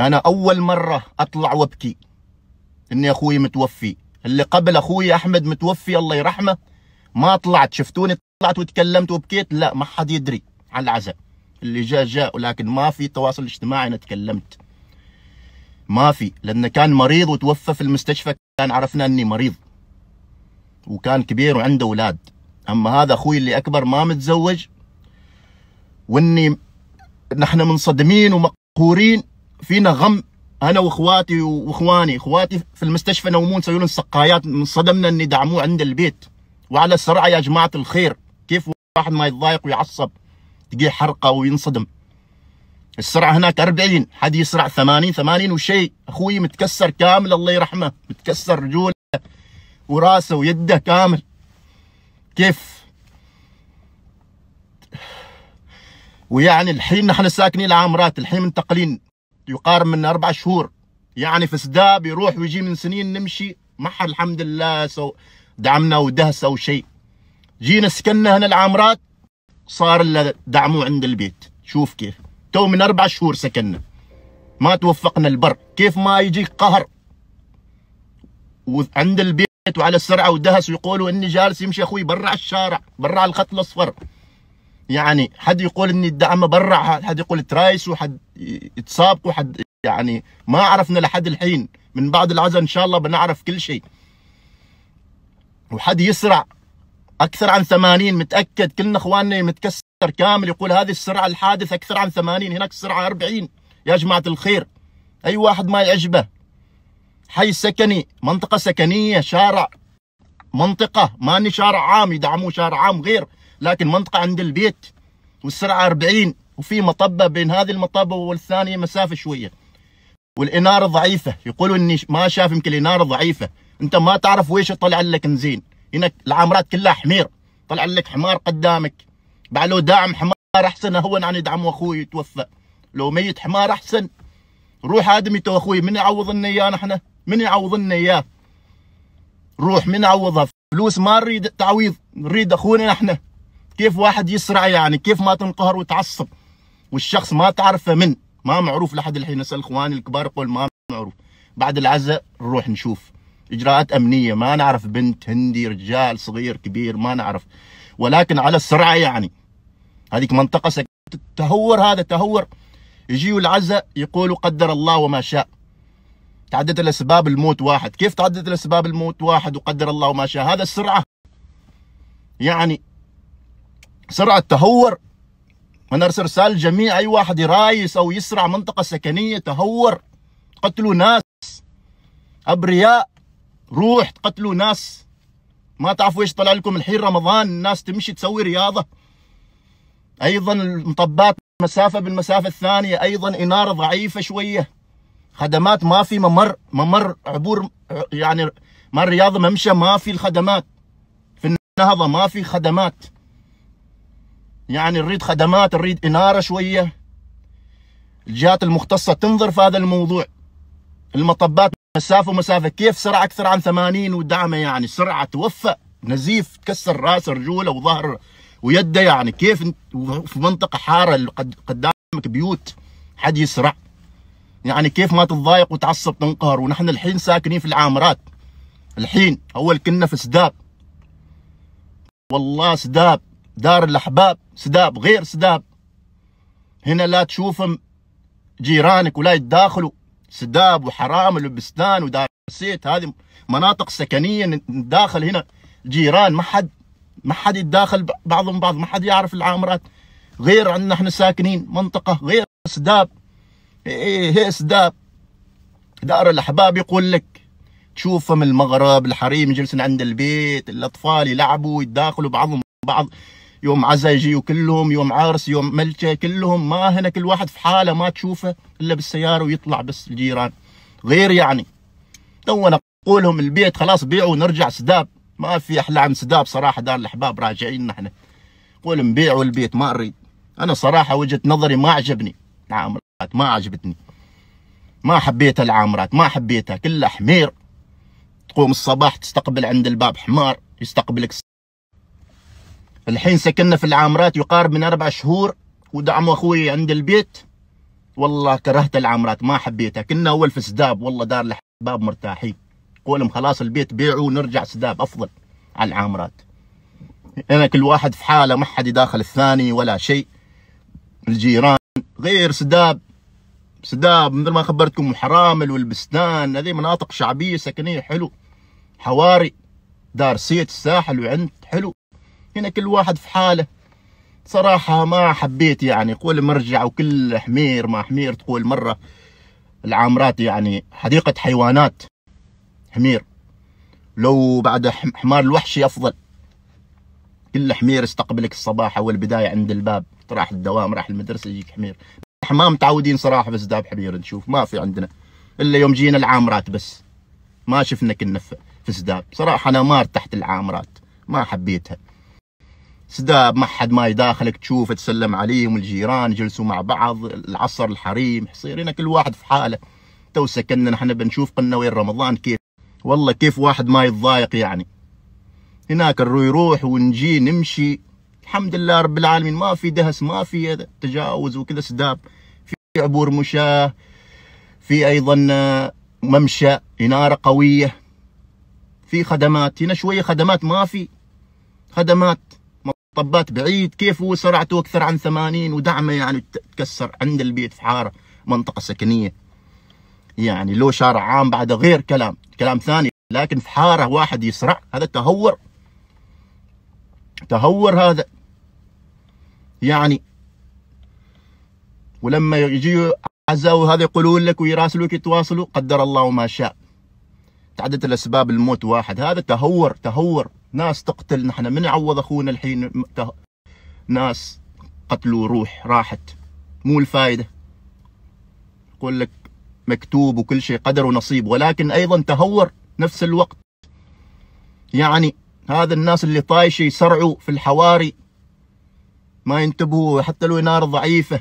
انا اول مرة اطلع وابكي اني اخوي متوفي. اللي قبل اخوي احمد متوفي الله يرحمه ما طلعت، شفتوني طلعت وتكلمت وبكيت؟ لا، ما حد يدري عن العزاء. اللي جاء، ولكن ما في تواصل اجتماعي انا تكلمت، ما في، لانه كان مريض وتوفى في المستشفى، كان عرفنا اني مريض وكان كبير وعنده اولاد. اما هذا اخوي اللي اكبر ما متزوج، واني نحن منصدمين ومقهورين، فينا غم انا واخواتي واخواني. اخواتي في المستشفى نومون يسوون لهم سقايات من صدمنا اني دعموه عند البيت. وعلى السرعه يا جماعه الخير، كيف واحد ما يتضايق ويعصب تجي حرقه وينصدم؟ السرعه هناك 40، حد يسرع 80 وشيء. اخوي متكسر كامل الله يرحمه، متكسر رجوله وراسه ويده كامل. كيف؟ ويعني الحين نحن ساكنين العامرات، الحين منتقلين يقارب من 4 شهور، يعني في سداب يروح ويجي من سنين نمشي، ما حد الحمد لله دعمنا ودهس او شيء. جينا سكننا هنا العامرات صار لنا دعموه عند البيت. شوف كيف تو من 4 شهور سكننا، ما توفقنا البر. كيف ما يجيك قهر وعند البيت وعلى السرعه ودهس، ويقولوا اني جالس يمشي اخوي برا الشارع، برا الخط الاصفر. يعني حد يقول اني الدعم برا، حد يقول ترايس، وحد يتسابق، وحد يعني ما عرفنا لحد الحين. من بعد العزاء ان شاء الله بنعرف كل شيء. وحد يسرع اكثر عن 80 متاكد، كلنا اخواننا متكسر كامل يقول هذه السرعه الحادث اكثر عن 80، هناك السرعه 40. يا جماعه الخير، اي واحد ما يعجبه، حي سكني، منطقه سكنيه، شارع منطقه، ماني شارع عام يدعموه شارع عام غير، لكن منطقه عند البيت والسرعه 40، وفي مطبه بين هذه المطبه والثانيه مسافه شويه، والاناره ضعيفه. يقولوا اني ما شاف، يمكن الاناره ضعيفه. انت ما تعرف ويش طلع لك نزين. هنا العامرات كلها حمير، طلع لك حمار قدامك. بعد لو داعم حمار احسن اهون عن يدعم اخوي يتوفى. لو ميت حمار احسن. روح ادمي تو اخوي، من يعوض لنا اياه؟ نحن من يعوض لنا اياه؟ روح من يعوضها؟ فلوس ما نريد تعويض، نريد اخونا نحن. كيف واحد يسرع يعني؟ كيف ما تنقهر وتعصب والشخص ما تعرفه؟ من ما معروف لحد الحين. اسال اخواني الكبار يقول ما معروف. بعد العزاء نروح نشوف اجراءات امنيه، ما نعرف بنت هندي رجال صغير كبير ما نعرف، ولكن على السرعه يعني. هذيك منطقه تهور، هذا تهور. يجيوا العزاء يقولوا قدر الله وما شاء. تعدت الاسباب الموت واحد. كيف تعدت الاسباب الموت واحد وقدر الله وما شاء؟ هذا السرعه يعني، سرعه تهور. انا ارسل رساله للجميع، اي واحد يرايس او يسرع منطقه سكنيه تهور، قتلوا ناس ابرياء، روح تقتلوا ناس. ما تعرفوا ايش طلع لكم الحين رمضان، الناس تمشي تسوي رياضه. ايضا المطبات مسافه بالمسافه الثانيه، ايضا اناره ضعيفه شويه، خدمات ما في، ممر عبور يعني، ما الرياضه ممشى ما في الخدمات، في النهضه ما في خدمات. يعني نريد خدمات، نريد اناره شويه. الجهات المختصه تنظر في هذا الموضوع. المطبات مسافه ومسافه، كيف سرعه اكثر عن 80 ودعمه؟ يعني سرعه توفى، نزيف، تكسر راسه رجوله وظهر ويده. يعني كيف في منطقه حاره قدامك بيوت حد يسرع؟ يعني كيف ما تتضايق وتعصب تنقهر؟ ونحن الحين ساكنين في العامرات. الحين اول كنا في سداب، والله سداب دار الاحباب، سداب غير سداب. هنا لا تشوفهم جيرانك ولا يتداخلوا. سداب وحرامل وبستان ودار سيت، هذه مناطق سكنيه نداخل هنا جيران، ما حد يتداخل بعضهم بعض، ما حد يعرف العامرات غير عندنا احنا ساكنين منطقه غير سداب. هي سداب دار الاحباب. يقول لك تشوفهم المغرب الحريم يجلسون عند البيت، الاطفال يلعبوا يتداخلوا بعضهم بعض، يوم عزا يجيوا كلهم، يوم عرس، يوم ملكه كلهم. ما هنا كل واحد في حاله، ما تشوفه الا بالسياره ويطلع بس الجيران غير. يعني تو انا اقول لهم البيت خلاص بيعوا ونرجع سداب، ما في احلى عن سداب صراحه. دار الاحباب راجعين نحن، قول لهم بيعوا البيت ما اريد. انا صراحه وجهه نظري ما عجبني العامرات، ما عجبتني، ما حبيتها العامرات، ما حبيتها، كلها حمير. تقوم الصباح تستقبل عند الباب حمار يستقبلك. الحين سكننا في العامرات يقارب من 4 شهور، ودعموا اخوي عند البيت والله كرهت العامرات، ما حبيتها. كنا اول في سداب، والله دار الاحباب مرتاحين، قولهم خلاص البيت بيعوا ونرجع سداب افضل على العامرات. هنا كل واحد في حاله، ما حد يداخل الثاني ولا شيء. الجيران غير سداب. سداب مثل ما خبرتكم حرامل والبستان، هذه مناطق شعبيه سكنيه حلو، حواري، دار سيت، الساحل وعند حلو. هنا كل واحد في حاله. صراحه ما حبيت يعني، قول مرجع وكل حمير ما حمير. تقول مره العامرات يعني حديقه حيوانات، حمير لو بعد حمار الوحشي افضل. كل حمير يستقبلك الصباح اول بدايه عند الباب، راح الدوام راح المدرسه يجيك حمير. ما متعودين صراحه في سداب حمير نشوف، ما في عندنا الا يوم جينا العامرات بس. ما شفنا كنا في سداب. صراحه انا ما ارتحت العامرات، ما حبيتها. سداب ما حد ما يداخلك، تشوف تسلم عليهم، الجيران يجلسوا مع بعض، العصر الحريم يصير هنا كل واحد في حاله. تو سكننا نحن بنشوف قلنا وين رمضان كيف، والله كيف واحد ما يتضايق يعني. هناك يروح ونجي نمشي الحمد لله رب العالمين، ما في دهس، ما في تجاوز وكذا. سداب في عبور مشاة، في ايضا ممشى، اناره قويه، في خدمات. هنا شويه خدمات، ما في خدمات، مطبات بعيد. كيف هو سرعته اكثر عن 80 ودعمه يعني تكسر عند البيت في حاره منطقه سكنيه يعني. لو شارع عام بعد غير كلام ثاني، لكن في حاره واحد يسرع، هذا تهور هذا يعني. ولما يجي عزاء وهذا يقولون لك ويراسلوك يتواصلوا، قدر الله وما شاء. تعدت الاسباب الموت واحد، هذا تهور. ناس تقتل، نحن من يعوض اخونا الحين؟ ناس قتلوا روح راحت، مو الفائده. يقول لك مكتوب وكل شيء قدر ونصيب، ولكن ايضا تهور نفس الوقت يعني. هذا الناس اللي طايشه يسرعوا في الحواري، ما ينتبهوا حتى لو نار ضعيفه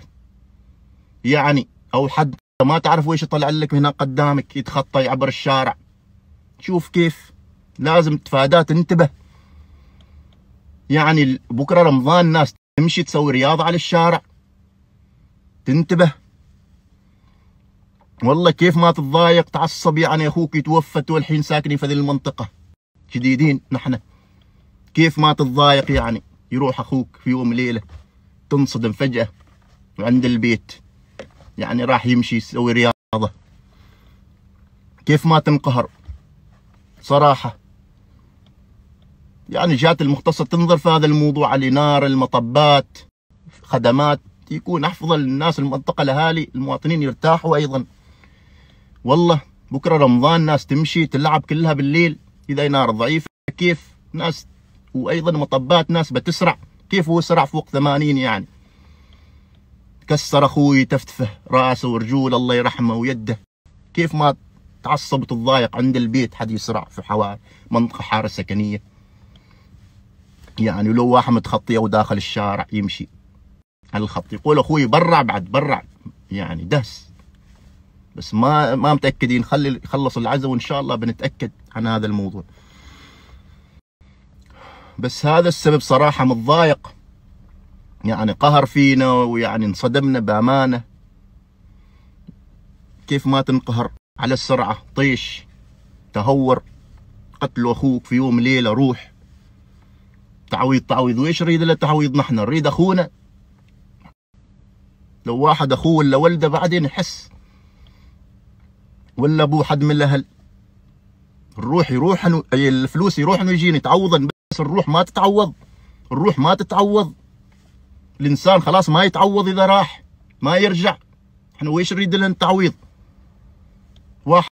يعني، او حد ما تعرف ويش يطلع لك هنا قدامك يتخطى يعبر الشارع. شوف كيف لازم تفاداه، تنتبه يعني. بكره رمضان ناس تمشي تسوي رياضه على الشارع، تنتبه. والله كيف ما تتضايق تعصب يعني، اخوك يتوفى والحين ساكنين في هذه المنطقه جديدين نحن. كيف ما تتضايق يعني، يروح اخوك في يوم ليله تنصدم فجاه وعند البيت يعني، راح يمشي يسوي رياضه. كيف ما تنقهر صراحه يعني. جات المختصة تنظر في هذا الموضوع، الإنارة، المطبات، خدمات، يكون أفضل الناس المنطقة، الأهالي المواطنين يرتاحوا أيضا. والله بكرة رمضان ناس تمشي تلعب كلها بالليل، إذا إنارة ضعيفة كيف ناس، وأيضا مطبات ناس بتسرع. كيف هو سرع فوق 80 يعني؟ كسر أخوي تفتفه راسه ورجول الله يرحمه ويده. كيف ما تعصب وتتضايق عند البيت حد يسرع في حوار منطقة حارة سكنية يعني. لو واحد متخطي او داخل الشارع يمشي على الخط يقول اخوي برع يعني دهس. بس ما متاكدين، خلي يخلص العزاء وان شاء الله بنتاكد عن هذا الموضوع. بس هذا السبب صراحه متضايق يعني، قهر فينا ويعني انصدمنا بامانه. كيف ما تنقهر على السرعه؟ طيش، تهور، قتلوا اخوك في يوم ليله، روح تعويض. ويش نريد الا تعويض؟ نحن نريد اخونا. لو واحد اخوه ولا ولده بعدين يحس، ولا ابوه حد من الاهل، يروح الفلوس يروح انه يجيني تعوضا. بس الروح ما تتعوض. الانسان خلاص ما يتعوض، اذا راح ما يرجع. احنا ويش نريد لنا تعويض؟ واحد